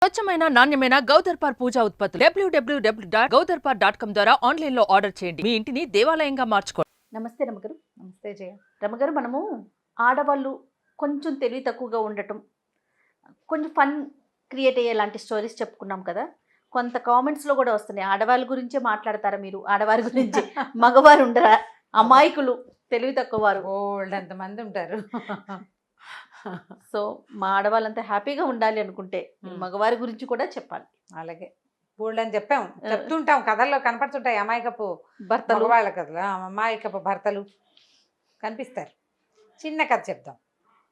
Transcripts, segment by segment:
స్వచ్ఛమైన నాణ్యమైన గౌదర్పార్ పూజా ఉత్పత్తులు www.gaudarpar.com ద్వారా ఆన్లైన్ లో ఆర్డర్ చేయండి. మీ ఇంటిని దేవాలయంగా మార్చుకోండి. నమస్తే రమగారు. నమస్తే జయ. రమగారు, మనము ఆడవాళ్ళు కొంచెం తెలివి తక్కువగా ఉండటం, కొంచెం ఫన్ క్రియేట్ అయ్యేలాంటి స్టోరీస్ చెప్పుకున్నాం కదా. కొంత కామెంట్స్లో కూడా వస్తున్నాయి, ఆడవాళ్ళ గురించే మాట్లాడతారా మీరు, ఆడవారి గురించి మగవారు ఉండరా, అమాయకులు, తెలివి తక్కువ వారు, ఓల్డ్ అంతమంది ఉంటారు. సో మా ఆడవాళ్ళంతా హ్యాపీగా ఉండాలి అనుకుంటే మగవారి గురించి కూడా చెప్పాలి. అలాగే బోల్డ్ అని చెప్తుంటాం, కథల్లో కనపడుతుంటాయి అమాయకపు భర్తలు, వాళ్ళ కథలు, అమాయకపు భర్తలు కనిపిస్తారు. చిన్న కథ చెప్దాం,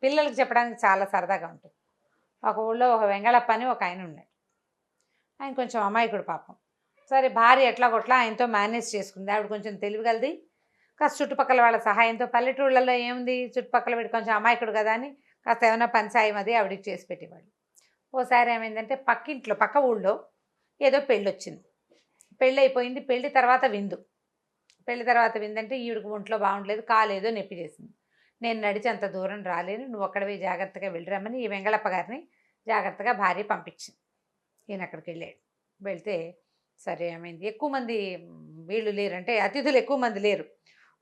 పిల్లలకి చెప్పడానికి చాలా సరదాగా ఉంటుంది. ఒక ఊళ్ళో ఒక వెంగళప్ప అని ఒక ఆయన ఉన్నాడు. ఆయన కొంచెం అమాయకుడు పాపం. సరే, భార్య ఎట్లా కొట్లా ఆయనతో మేనేజ్ చేసుకుంది. ఆవిడ కొంచెం తెలివిగలది, కాస్త చుట్టుపక్కల వాళ్ళ సహాయంతో. పల్లెటూళ్ళల్లో ఏముంది, చుట్టుపక్కల వీడు కొంచెం అమాయకుడు కదా అని కాస్త ఏమైనా పని సాయం అది ఆవిడికి చేసి పెట్టేవాడు. ఓసారి ఏమైందంటే పక్క ఊళ్ళో ఏదో పెళ్ళి వచ్చింది. పెళ్ళి అయిపోయింది. పెళ్లి తర్వాత విందు అంటే ఈవిడికి ఒంట్లో బాగుండలేదు, కాలేదో నొప్పి చేసింది. నేను నడిచి అంత దూరం రాలేను, నువ్వు ఒక్కడవే జాగ్రత్తగా వెళ్ళిరమ్మని ఈ వెంగళప్ప గారిని జాగ్రత్తగా భార్య పంపించింది. ఈయన అక్కడికి వెళ్ళాడు. వెళ్తే సరే ఏమైంది, ఎక్కువ మంది వీళ్ళు లేరు, అంటే అతిథులు ఎక్కువ మంది లేరు,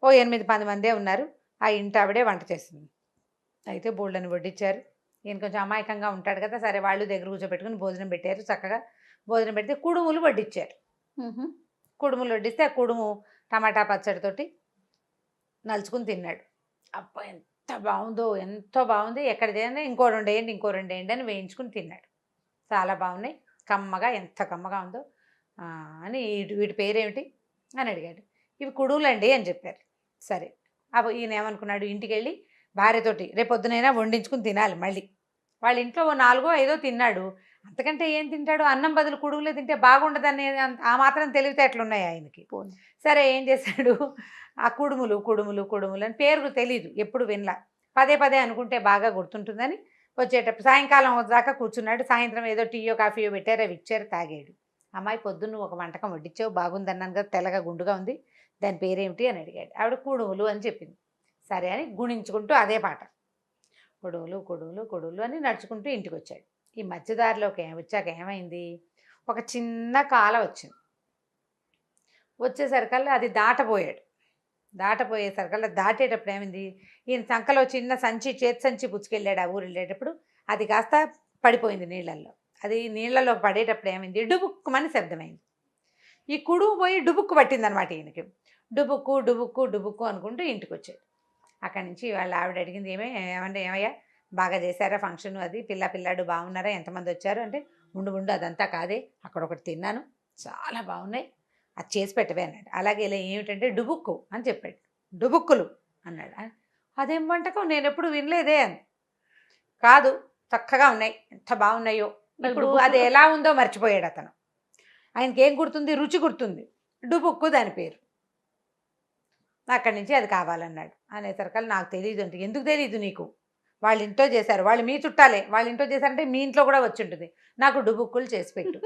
ఓ 8-10 మందే ఉన్నారు. ఆ ఇంటి ఆవిడే వంట చేసింది. అయితే బోళ్ళని వడ్డించారు. ఈయన కొంచెం అమాయకంగా ఉంటాడు కదా, సరే వాళ్ళు దగ్గర కూర్చోబెట్టుకుని భోజనం పెట్టారు. చక్కగా భోజనం పెడితే కుడుములు వడ్డించారు. కుడుములు వడ్డిస్తే ఆ కుడుము టమాటా పచ్చడితోటి నలుచుకుని తిన్నాడు. అబ్బా ఎంత బాగుందో, ఎంతో బాగుంది, ఎక్కడ చేయండి, ఇంకో 2 వేయండి అని వేయించుకుని తిన్నాడు. చాలా బాగున్నాయి, కమ్మగా, ఎంత కమ్మగా ఉందో అని. వీటి పేరేమిటి అని అడిగాడు. ఇవి కుడుములండి అని చెప్పారు. సరే, అప్పుడు ఈయన ఏమనుకున్నాడు, ఇంటికి వెళ్ళి భార్యతోటి రేపొద్దునైనా వండించుకుని తినాలి. మళ్ళీ వాళ్ళ ఇంట్లో 4-5 తిన్నాడు. అంతకంటే ఏం తింటాడు, అన్నం బదులు కుడుములే తింటే బాగుండదని ఆ మాత్రం తెలివితేటలున్నాయి ఆయనకి. సరే, ఏం చేశాడు, ఆ కుడుములు అని పేరు తెలీదు, ఎప్పుడు వినలా, పదే అనుకుంటే బాగా గుర్తుంటుందని వచ్చేటప్పుడు సాయంకాలం దాకా కూర్చున్నాడు. సాయంత్రం ఏదో టీయో కాఫీయో పెట్టారు, అవి ఇచ్చారు, తాగాడు. అమ్మాయి, పొద్దున్న ఒక వంటకం వడ్డించావు, బాగుందన్నాను కదా, తెల్లగా గుండుగా ఉంది, దాని పేరేమిటి అని అడిగాడు. ఆవిడ కుడుములు అని చెప్పింది. సరే అని గుణించుకుంటూ అదే పాట, కుడుములు అని నడుచుకుంటూ ఇంటికి వచ్చాడు. ఈ మధ్యదారిలోకి వచ్చాక ఏమైంది, ఒక చిన్న కాల వచ్చింది. వచ్చేసరికల్లా అది దాటపోయేసరికల్లా దాటేటప్పుడు ఏమైంది, ఈయన సంకలో చిన్న చేతి సంచి పుచ్చుకెళ్ళాడు. ఆ ఊరు వెళ్ళేటప్పుడు అది కాస్త పడిపోయింది నీళ్ళల్లో. అది నీళ్ళలో పడేటప్పుడు ఏమైంది, డుబుక్కుమని శబ్దమైంది. ఈ కుడుము పోయి డుబుక్కు పట్టిందనమాట ఈయనకి. డుబుక్కు అనుకుంటూ ఇంటికి వచ్చాడు. అక్కడి నుంచి వాళ్ళ ఆవిడ అడిగింది, ఏమయ్యా బాగా చేశారా ఫంక్షన్, అది పిల్లాడు బాగున్నారా, ఎంతమంది వచ్చారు అంటే, ఉండు అదంతా కాదే, అక్కడ ఒకటి తిన్నాను, చాలా బాగున్నాయి, అది చేసి పెట్టవే అన్నాడు. అలాగే ఇలా ఏమిటంటే డుబుక్కు అని చెప్పాడు. డుబుక్కులు అన్నాడు. అదేం వంటకం, నేను ఎప్పుడు వినలేదే అని. కాదు, చక్కగా ఉన్నాయి, ఎంత బాగున్నాయో. ఇప్పుడు అది ఎలా ఉందో మర్చిపోయాడు అతను. ఆయనకి ఏం గుర్తుంది, రుచి గుర్తుంది, డుబుక్కు దాని పేరు. అక్కడి నుంచి అది కావాలన్నాడు. అనేసరికల్ నాకు తెలియదు అంటే, ఎందుకు తెలియదు నీకు, వాళ్ళ ఇంట్లో చేశారు, వాళ్ళు మీ చుట్టాలే, వాళ్ళ ఇంట్లో చేశారంటే మీ ఇంట్లో కూడా వచ్చి ఉంటుంది, నాకు డుబుక్కులు చేసి పెట్టు.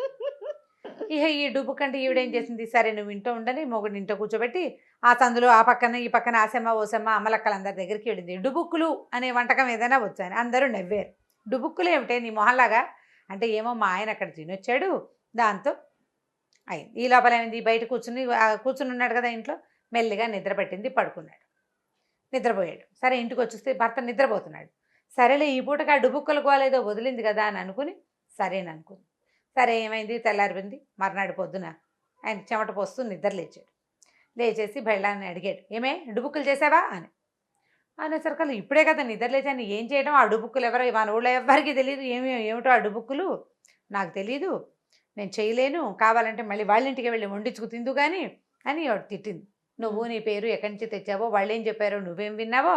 ఈ డుబుక్ అంటే ఈవిడేం చేసింది, సరే నువ్వు ఇంట్లో ఉండని మొగుడిని ఇంట్లో కూర్చోబెట్టి ఆ సందులో ఆ పక్కన ఈ పక్కన ఆసమ్మ ఓసమ్మ అమ్మలక్కలందరి దగ్గరికి వెళ్ళింది. డుబుక్కులు అనే వంటకం ఏదైనా వచ్చాను, అందరూ నవ్వారు. డుబుక్కులు ఏమిటే నీ మొహల్లాగా అంటే, ఏమో మా ఆయన అక్కడ తినొచ్చాడు, దాంతో అయింది. ఈ లోపల ఏమైంది, బయట కూర్చుని ఉన్నాడు కదా ఇంట్లో, మెల్లిగా నిద్ర పట్టింది, పడుకున్నాడు, నిద్రపోయాడు. సరే, ఇంటికి వచ్చేస్తే భర్త నిద్రపోతున్నాడు. సరేలే, ఈ పూటకి ఆ డుబుక్కలు కోలేదో వదిలింది కదా అని అనుకుని సరేననుకుంది. సరే, ఏమైంది, తెల్లారిపోయింది. మర్నాడు పొద్దున ఆయన చెమట పోస్తూ నిద్ర లేచేసి బయళ్ళని అడిగాడు, ఏమే డుబుక్కులు చేసావా అని. అనేసరికల్లా ఇప్పుడే కదా నిద్ర లేచాను, ఏం చేయడం, ఆ డుబుక్కులు ఎవరో మన ఊళ్ళో ఎవరికి తెలియదు, ఏమిటో ఆ డుబుక్కులు, నాకు తెలీదు, నేను చేయలేను, కావాలంటే మళ్ళీ వాళ్ళ ఇంటికి వెళ్ళి వండించుకు తిందు కానీ అని తిట్టింది. నువ్వు నీ పేరు ఎక్కడి నుంచి తెచ్చావో, వాళ్ళు ఏం చెప్పారో నువ్వేం విన్నావో.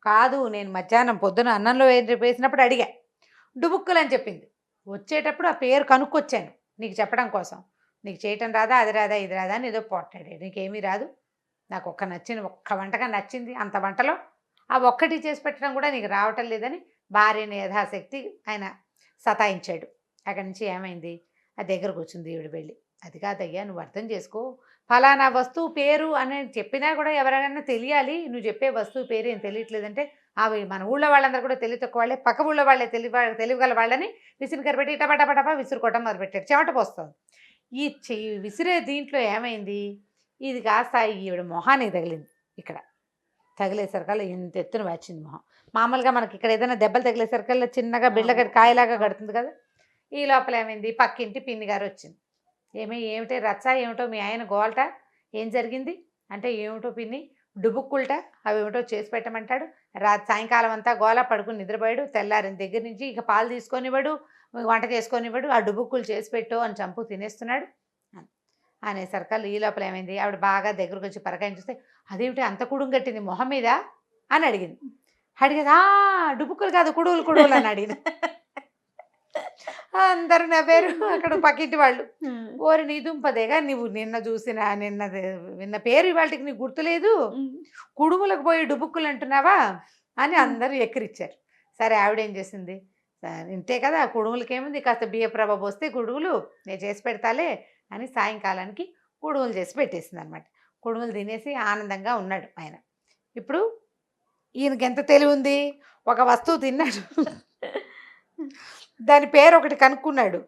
కాదు, నేను మధ్యాహ్నం పొద్దున అన్నంలో వేసినప్పుడు అడిగా, డుబుక్కులు అని చెప్పింది. వచ్చేటప్పుడు ఆ పేరు కనుక్కొచ్చాను నీకు చెప్పడం కోసం, నీకు చేయటం రాదా, అది రాదా, ఇది రాదా అని ఏదో పోట్లాడాడు. నీకేమీ రాదు, నాకు ఒక్క వంటగా నచ్చింది, అంత వంటలో ఆ ఒక్కటి చేసి పెట్టడం కూడా నీకు రావటం లేదని భార్యని యథాశక్తి ఆయన సతాయించాడు. అక్కడి నుంచి ఏమైంది, ఆ దగ్గరకు వచ్చింది ఈవిడ వెళ్ళి, అది కాదయ్యా, నువ్వు అర్థం చేసుకో, ఫలానా వస్తువు పేరు అని చెప్పినా కూడా ఎవరైనా తెలియాలి, నువ్వు చెప్పే వస్తువు పేరు ఏం తెలియట్లేదంటే, అవి మన ఊళ్ళో వాళ్ళందరూ కూడా తెలివి తక్కువ వాళ్ళే, పక్క ఊళ్ళో వాళ్ళే తెలివిగల వాళ్ళని విసిరికర పెట్టి టపా విసురుకోవటం మొదలుపెట్టాడు, చెమట పోస్తుంది. విసిరే దీంట్లో ఏమైంది, ఇది కాస్త ఈవిడ మొహానికి తగిలింది. ఇక్కడ తగిలేసరికల్లా ఇంత ఎత్తున వచ్చింది మొహం. మామూలుగా మనకి ఇక్కడ ఏదైనా దెబ్బలు తగిలేసరికల్లా చిన్నగా బిళ్ళగడి కాయలాగా కడుతుంది కదా. ఈ లోపల ఏమైంది, పక్కింటి పిన్ని గారు వచ్చింది. ఏమిటే రచ్చ, ఏమిటో మీ ఆయన గోల్ట, ఏం జరిగింది అంటే, ఏమిటో పిన్ని డుబుక్కుల్ట, అవి ఏమిటో చేసి పెట్టమంటాడు. సాయంకాలం అంతా గోల, పడుకుని నిద్రపోయాడు. తెల్లారిన దగ్గర నుంచి ఇక పాలు తీసుకొనివ్వడు, వంట చేసుకొనివ్వడు, ఆ డుబుక్కులు చేసి పెట్టు అని చంపు తినేస్తున్నాడు అనేసరికల్లా ఈ లోపల ఏమైంది, ఆవిడ బాగా దగ్గరకు వచ్చి పరకాయని చూస్తే, అదేమిటి అంత కుడుం కట్టింది మొహం మీద అని అడిగింది. అడిగేది డుబుక్కులు కాదు కుడువులు అని అడిగింది. అందరూ నవ్వారు అక్కడ పక్కింటి వాళ్ళు. ఓరి నీ దుంపదేగా, నువ్వు నిన్న విన్న పేరు ఇవాళకి నీకు గుర్తులేదు, కుడుములకు పోయి డుబుక్కులు అంటున్నావా అని అందరూ ఎక్కిరిచ్చారు. సరే ఆవిడేం చేసింది, ఇంతే కదా కుడుములకి ఏముంది, కాస్త బియ్యప్రభ పోస్తే కుడుములు నేను చేసి పెడతాలే అని సాయంకాలానికి కుడుములు చేసి పెట్టేసింది అనమాట. కుడుములు తినేసి ఆనందంగా ఉన్నాడు ఆయన. ఇప్పుడు ఈయనకి ఎంత తెలివి ఉంది, ఒక వస్తువు తిన్నాడు, దాని పేరు ఒకటి కనుక్కున్నాడు.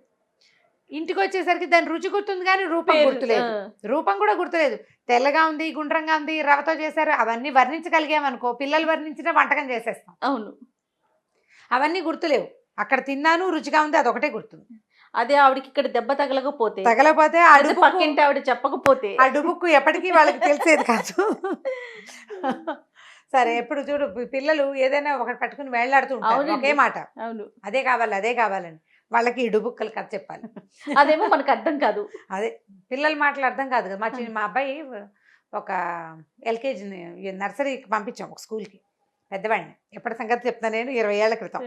ఇంటికి వచ్చేసరికి దాని రుచి గుర్తుంది కానీ రూపం గుర్తులేదు. రూపం కూడా గుర్తులేదు. తెల్లగా ఉంది, గుండ్రంగా ఉంది, రవ్వతో చేశారు, అవన్నీ వర్ణించగలిగామనుకో, పిల్లలు వర్ణించిన వంటకం చేసేస్తాం. అవును, అవన్నీ గుర్తులేవు. అక్కడ తిన్నాను, రుచిగా ఉంది, అదొకటే గుర్తుంది. అదే ఆవిడకి ఇక్కడ దెబ్బ తగలకపోతే పక్కింటి ఆవిడ చెప్పకపోతే ఆ డుబుక్కు ఎప్పటికీ వాళ్ళకి తెలిసేది కాదు. సరే, ఎప్పుడు చూడు పిల్లలు ఏదైనా ఒకటి పట్టుకుని వేళ్లాడుతూ ఉంటారు, ఒకే మాట, అవును అదే కావాలని. వాళ్ళకి ఈ డుబుక్కలు కథ చెప్పాలి. అదేమో మనకు అర్థం కాదు. అదే పిల్లల మాటలు అర్థం కాదు కదా. మా అబ్బాయి ఒక ఎల్కేజీ నర్సరీకి పంపించాం, ఒక స్కూల్కి, పెద్దవాడిని. ఎప్పటి సంగతి చెప్తాను నేను, 20 ఏళ్ల క్రితం.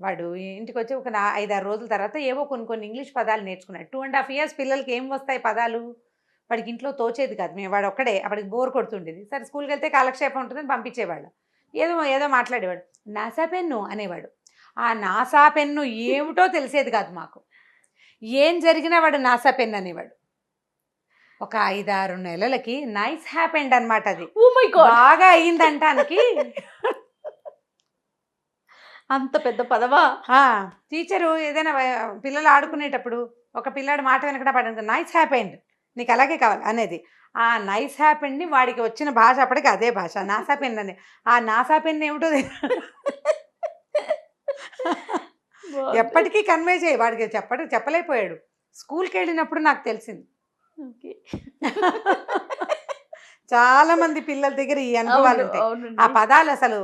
వాడు ఇంటికి వచ్చి ఒక 5-6 రోజుల తర్వాత ఏవో కొన్ని ఇంగ్లీష్ పదాలు నేర్చుకున్నాడు. 2.5 years పిల్లలకి ఏం వస్తాయి పదాలు, వాడికి ఇంట్లో తోచేది కాదు. వాడు ఒక్కడే, అప్పటికి బోర్ కొడుతుండేది. సరే స్కూల్కి వెళ్తే కాలక్షేపం ఉంటుందని పంపించేవాళ్ళు. ఏదో మాట్లాడేవాడు. నాసా పెన్ను అనేవాడు. ఆ నాసా పెన్ను ఏమిటో తెలిసేది కాదు మాకు. ఏం జరిగినా వాడు నాసా పెన్ను అనేవాడు. ఒక 5-6 నెలలకి నైస్ హ్యాపెండ్ అనమాట. అది బాగా అయ్యిందంటానికి. అంత పెద్ద పదవా. టీచరు ఏదైనా పిల్లలు ఆడుకునేటప్పుడు ఒక పిల్లాడు మాట వెనకడా పడి నైస్ హ్యాపెండ్, నీకు అలాగే కావాలి అనేది. ఆ నైస్ హ్యాపెండ్ని వాడికి వచ్చిన భాష అప్పటికి అదే భాష, నాసా పెన్ అని. ఆ నాసా పెన్ ఏమిటో ఎప్పటికీ కన్వే చేయి, వాడికి చెప్పలేకపోయాడు. స్కూల్కి వెళ్ళినప్పుడు నాకు తెలిసింది. చాలా మంది పిల్లల దగ్గర ఈ అనుభవాలు ఉంటాయి. ఆ పదాలు అసలు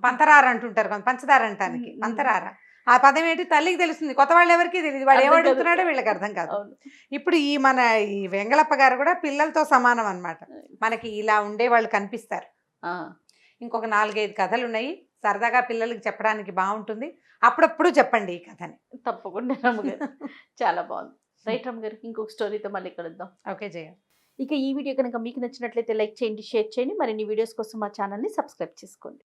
పంతరార అంటుంటారు, పంచదార అంటానికి పంతరార. ఆ పదం ఏంటి తల్లికి తెలుస్తుంది, కొత్త వాళ్ళు ఎవరికి తెలియదు. వాడు ఏమడుగుతున్నాడో వీళ్ళకి అర్థం కాదు. ఇప్పుడు ఈ వెంగళప్ప గారు కూడా పిల్లలతో సమానం అన్నమాట. మనకి ఇలా ఉండే వాళ్ళు కనిపిస్తారు. ఇంకొక 4-5 కథలు ఉన్నాయి, సరదాగా పిల్లలకి చెప్పడానికి బాగుంటుంది. అప్పుడప్పుడు చెప్పండి ఈ కథని. తప్పకుండా రమ్మగారు, చాలా బాగుంది. రైట్ రమ్మగారు, ఇంకొక స్టోరీతో మళ్ళీ కలుద్దాం. ఓకే జయ. ఇక ఈ వీడియో కనుక మీకు నచ్చినట్లయితే లైక్ చేయండి, షేర్ చేయండి. మరిన్ని వీడియోస్ కోసం మా ఛానల్ని సబ్స్క్రైబ్ చేసుకోండి.